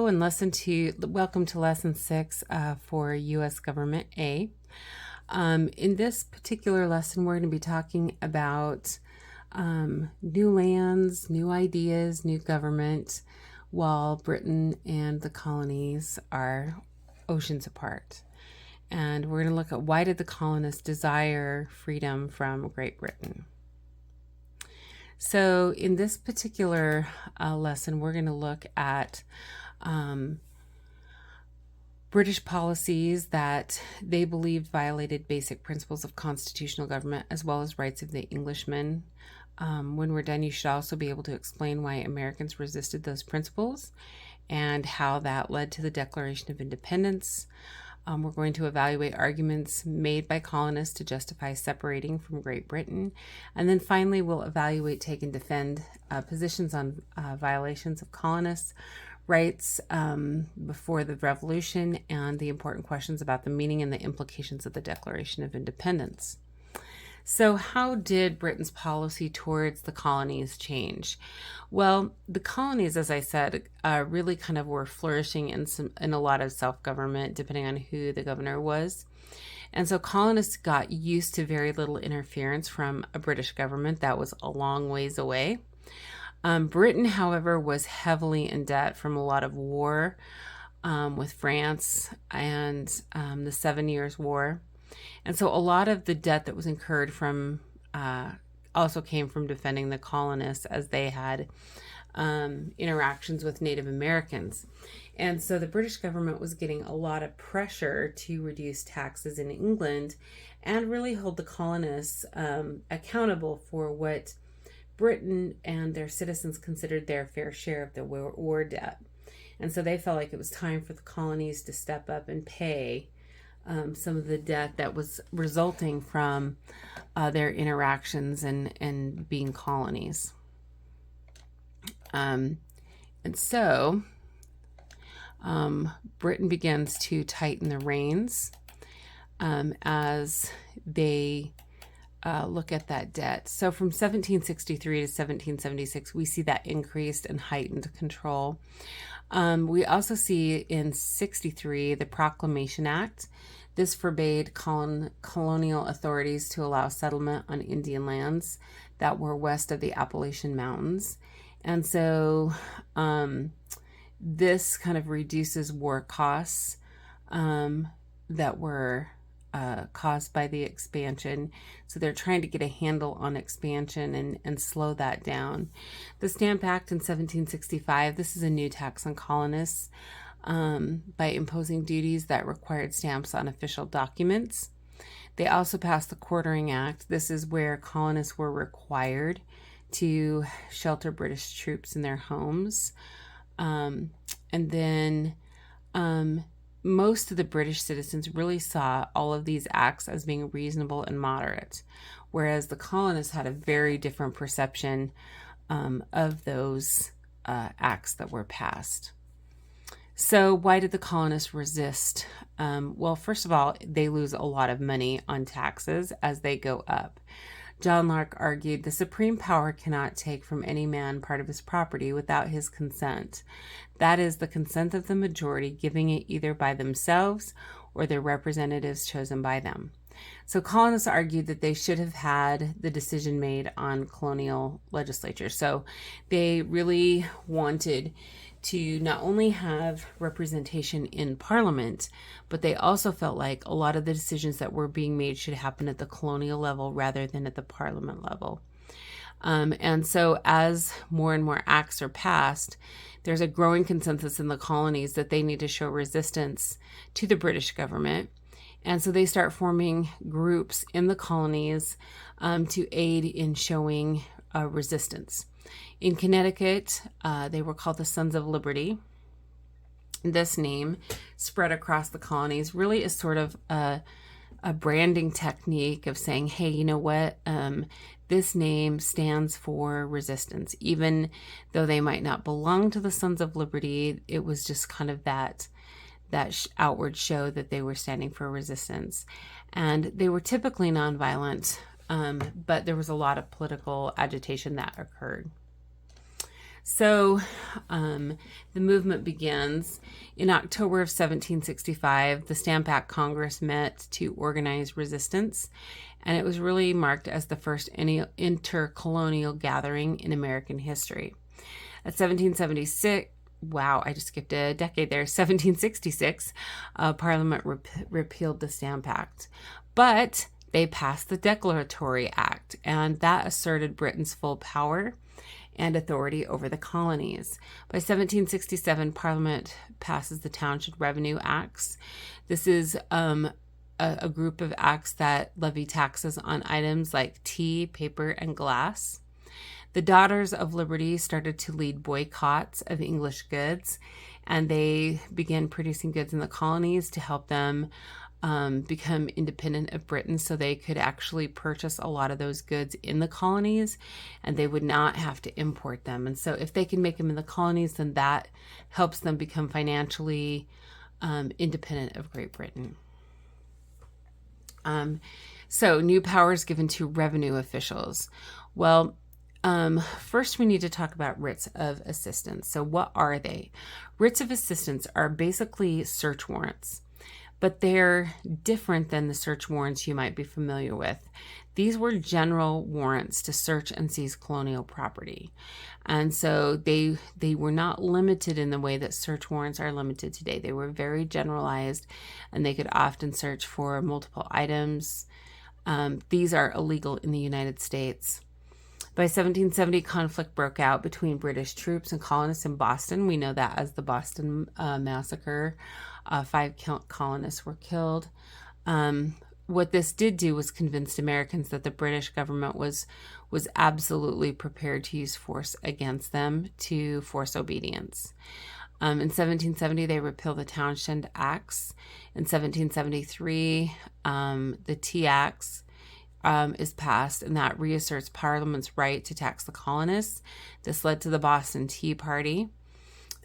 Hello and welcome to lesson 6 for US Government A. In this particular lesson, we're going to be talking about new lands, new ideas, new government, while Britain and the colonies are oceans apart. And we're going to look at why did the colonists desire freedom from Great Britain. So in this particular lesson, we're going to look at British policies that they believed violated basic principles of constitutional government as well as rights of the Englishmen. When we're done, you should also be able to explain why Americans resisted those principles and how that led to the Declaration of Independence. We're going to evaluate arguments made by colonists to justify separating from Great Britain. And then finally, we'll evaluate, take, and defend positions on violations of colonists' rights before the Revolution and the important questions about the meaning and the implications of the Declaration of Independence. So how did Britain's policy towards the colonies change? Well, the colonies, as I said, really kind of were flourishing in a lot of self-government, depending on who the governor was. And so colonists got used to very little interference from a British government that was a long ways away. Britain, however, was heavily in debt from a lot of war with France and the 7 Years' War. And so a lot of the debt that was incurred from also came from defending the colonists as they had interactions with Native Americans. And so the British government was getting a lot of pressure to reduce taxes in England and really hold the colonists accountable for what Britain and their citizens considered their fair share of the war debt. And so they felt like it was time for the colonies to step up and pay some of the debt that was resulting from their interactions and being colonies. And so Britain begins to tighten the reins as they look at that debt. So from 1763 to 1776, we see that increased and heightened control. We also see in 63 the Proclamation Act. This forbade colonial authorities to allow settlement on Indian lands that were west of the Appalachian Mountains. And so this kind of reduces war costs that were caused by the expansion. So they're trying to get a handle on expansion and slow that down. The Stamp Act in 1765, this is a new tax on colonists by imposing duties that required stamps on official documents. They also passed the Quartering Act. This is where colonists were required to shelter British troops in their homes. And then most of the British citizens really saw all of these acts as being reasonable and moderate, whereas the colonists had a very different perception of those acts that were passed. So why did the colonists resist? Well, first of all, they lose a lot of money on taxes as they go up. John Locke argued the supreme power cannot take from any man part of his property without his consent. That is, the consent of the majority, giving it either by themselves or their representatives chosen by them. So colonists argued that they should have had the decision made on colonial legislature. So they really wanted to not only have representation in Parliament, but they also felt like a lot of the decisions that were being made should happen at the colonial level rather than at the Parliament level. And so as more and more acts are passed, there's a growing consensus in the colonies that they need to show resistance to the British government. And so they start forming groups in the colonies to aid in showing resistance. In Connecticut, they were called the Sons of Liberty. This name spread across the colonies really is sort of a branding technique of saying, hey, you know what? This name stands for resistance. Even though they might not belong to the Sons of Liberty, it was just kind of that outward show that they were standing for resistance. And they were typically nonviolent, but there was a lot of political agitation that occurred. So the movement begins in October of 1765. The Stamp Act Congress met to organize resistance, and it was really marked as the first intercolonial gathering in American history. At 1776, wow, I just skipped a decade there. 1766, Parliament repealed the Stamp Act, but they passed the Declaratory Act, and that asserted Britain's full power and authority over the colonies. By 1767, Parliament passes the Townshend Revenue Acts. This is a group of acts that levy taxes on items like tea, paper, and glass. The Daughters of Liberty started to lead boycotts of English goods, and they began producing goods in the colonies to help them become independent of Britain, so they could actually purchase a lot of those goods in the colonies and they would not have to import them. And so if they can make them in the colonies, then that helps them become financially independent of Great Britain. So new powers given to revenue officials. Well, first we need to talk about writs of assistance. So what are they? Writs of assistance are basically search warrants, but they're different than the search warrants you might be familiar with. These were general warrants to search and seize colonial property. And so they were not limited in the way that search warrants are limited today. They were very generalized, and they could often search for multiple items. These are illegal in the United States. By 1770, conflict broke out between British troops and colonists in Boston. We know that as the Boston Massacre. 5 colonists were killed. What this did do was convince Americans that the British government was absolutely prepared to use force against them to force obedience. In 1770, they repealed the Townshend Acts. In 1773, the Tea Acts is passed, and that reasserts Parliament's right to tax the colonists. This led to the Boston Tea Party.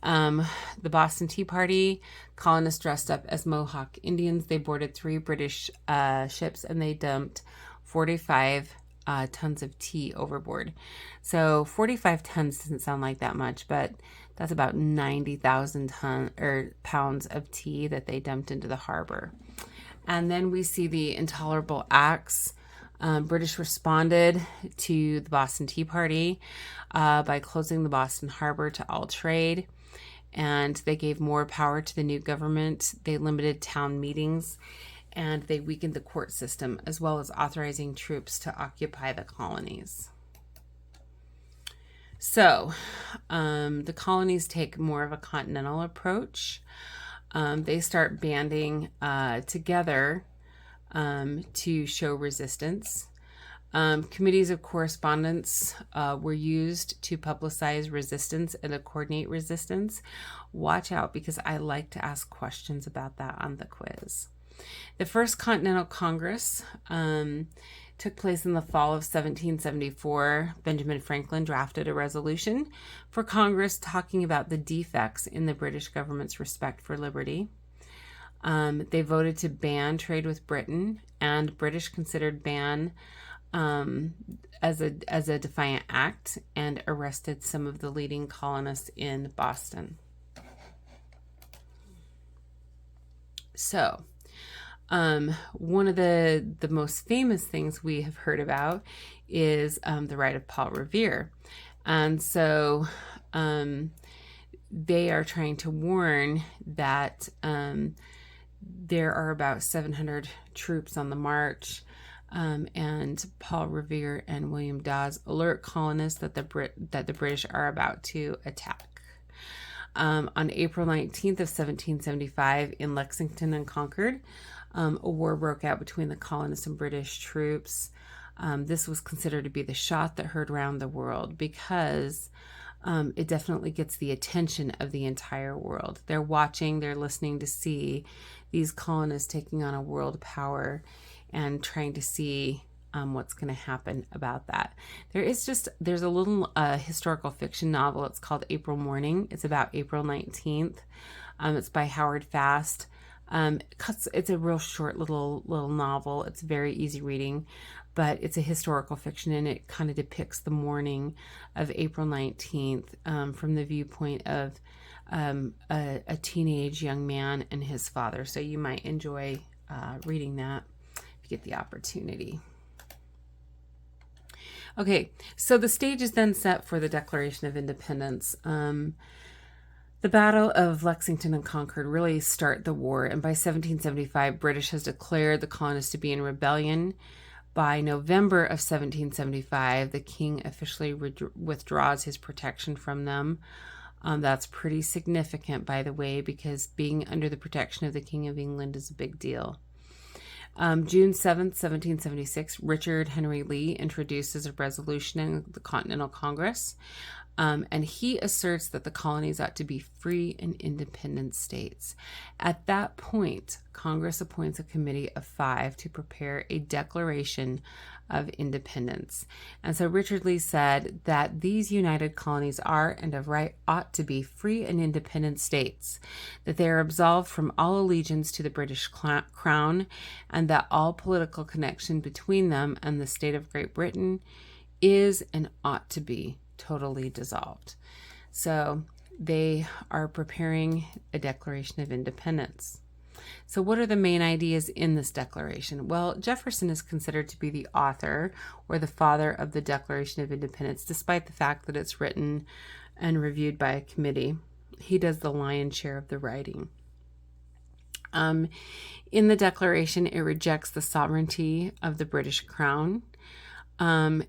The Boston Tea Party, colonists dressed up as Mohawk Indians. They boarded 3 British ships, and they dumped 45 tons of tea overboard. So 45 tons doesn't sound like that much, but that's about 90,000 pounds of tea that they dumped into the harbor. And then we see the Intolerable Acts. British responded to the Boston Tea Party by closing the Boston Harbor to all trade, and they gave more power to the new government. They limited town meetings, and they weakened the court system, as well as authorizing troops to occupy the colonies. So the colonies take more of a continental approach. They start banding together to show resistance. Committees of correspondence were used to publicize resistance and to coordinate resistance. Watch out, because I like to ask questions about that on the quiz. The First Continental Congress took place in the fall of 1774. Benjamin Franklin drafted a resolution for Congress talking about the defects in the British government's respect for liberty. They voted to ban trade with Britain, and British considered ban as a defiant act, and arrested some of the leading colonists in Boston. So, one of the most famous things we have heard about is the right of Paul Revere. And so they are trying to warn that there are about 700 troops on the march, and Paul Revere and William Dawes alert colonists that the British are about to attack. On April 19th of 1775, in Lexington and Concord, a war broke out between the colonists and British troops. This was considered to be the shot that heard around the world, because it definitely gets the attention of the entire world. They're watching, they're listening to see these colonists taking on a world power and trying to see what's going to happen about that. There's a little historical fiction novel. It's called April Morning. It's about April 19th. It's by Howard Fast. It's a real short little novel. It's very easy reading, but it's a historical fiction, and it kind of depicts the morning of April 19th from the viewpoint of a teenage young man and his father. So you might enjoy reading that if you get the opportunity. Okay, so the stage is then set for the Declaration of Independence. The Battle of Lexington and Concord really start the war, and by 1775, British has declared the colonists to be in rebellion. By November of 1775, the king officially withdraws his protection from them. That's pretty significant, by the way, because being under the protection of the King of England is a big deal. June 7th, 1776, Richard Henry Lee introduces a resolution in the Continental Congress, and he asserts that the colonies ought to be free and independent states. At that point, Congress appoints a committee of 5 to prepare a Declaration of Independence. And so Richard Lee said that these united colonies are and of right ought to be free and independent states, that they are absolved from all allegiance to the British crown, and that all political connection between them and the state of Great Britain is and ought to be totally dissolved. So they are preparing a Declaration of Independence. So what are the main ideas in this declaration? Well, Jefferson is considered to be the author or the father of the Declaration of Independence, despite the fact that it's written and reviewed by a committee. He does the lion's share of the writing. In the Declaration, it rejects the sovereignty of the British Crown, and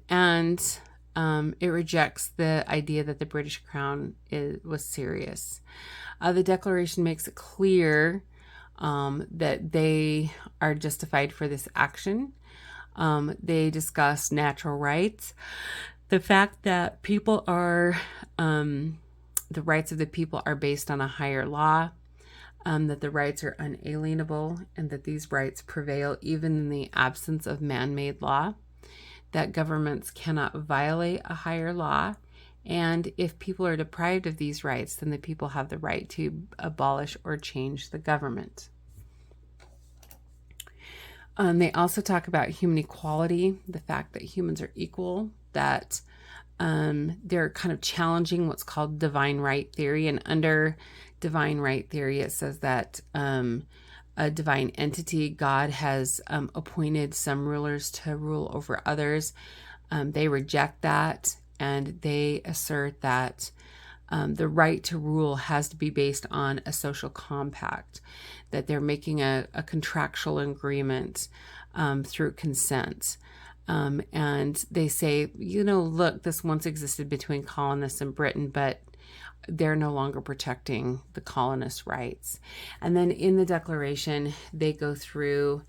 it rejects the idea that the British Crown was serious. The Declaration makes it clear that they are justified for this action. They discuss natural rights, the fact that people are, the rights of the people are based on a higher law, that the rights are unalienable, and that these rights prevail even in the absence of man-made law, that governments cannot violate a higher law, and if people are deprived of these rights, then the people have the right to abolish or change the government. They also talk about human equality, the fact that humans are equal, that they're kind of challenging what's called divine right theory. And under divine right theory, it says that a divine entity, God, has appointed some rulers to rule over others. They reject that, and they assert that the right to rule has to be based on a social compact, that they're making a contractual agreement through consent. And they say, look, this once existed between colonists and Britain, but they're no longer protecting the colonists' rights. And then in the Declaration, they go through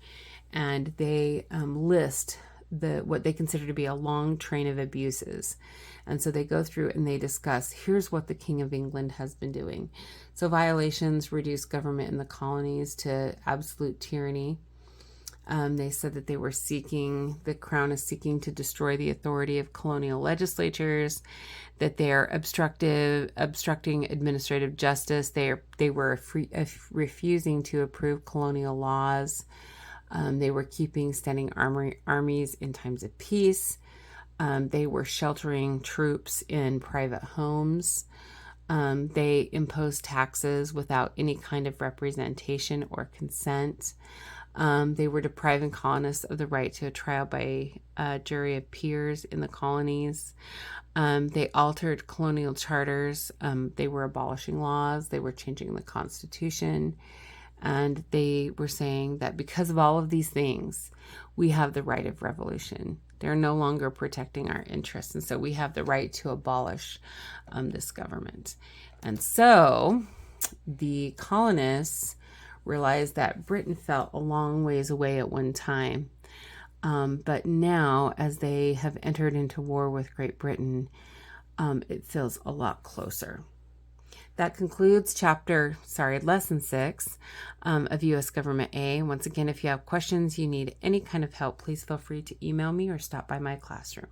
and they list what they consider to be a long train of abuses. And so they go through and they discuss, here's what the King of England has been doing. So violations reduce government in the colonies to absolute tyranny. They said that the crown is seeking to destroy the authority of colonial legislatures, that they are obstructing administrative justice. They were refusing to approve colonial laws. They were keeping standing armies in times of peace. They were sheltering troops in private homes. They imposed taxes without any kind of representation or consent. They were depriving colonists of the right to a trial by a jury of peers in the colonies. They altered colonial charters. They were abolishing laws. They were changing the Constitution. And they were saying that because of all of these things, we have the right of revolution. They're no longer protecting our interests. And so we have the right to abolish this government. And so the colonists realized that Britain felt a long ways away at one time. But now, as they have entered into war with Great Britain, it feels a lot closer. That concludes lesson 6 of US Government A. Once again, if you have questions, you need any kind of help, please feel free to email me or stop by my classroom.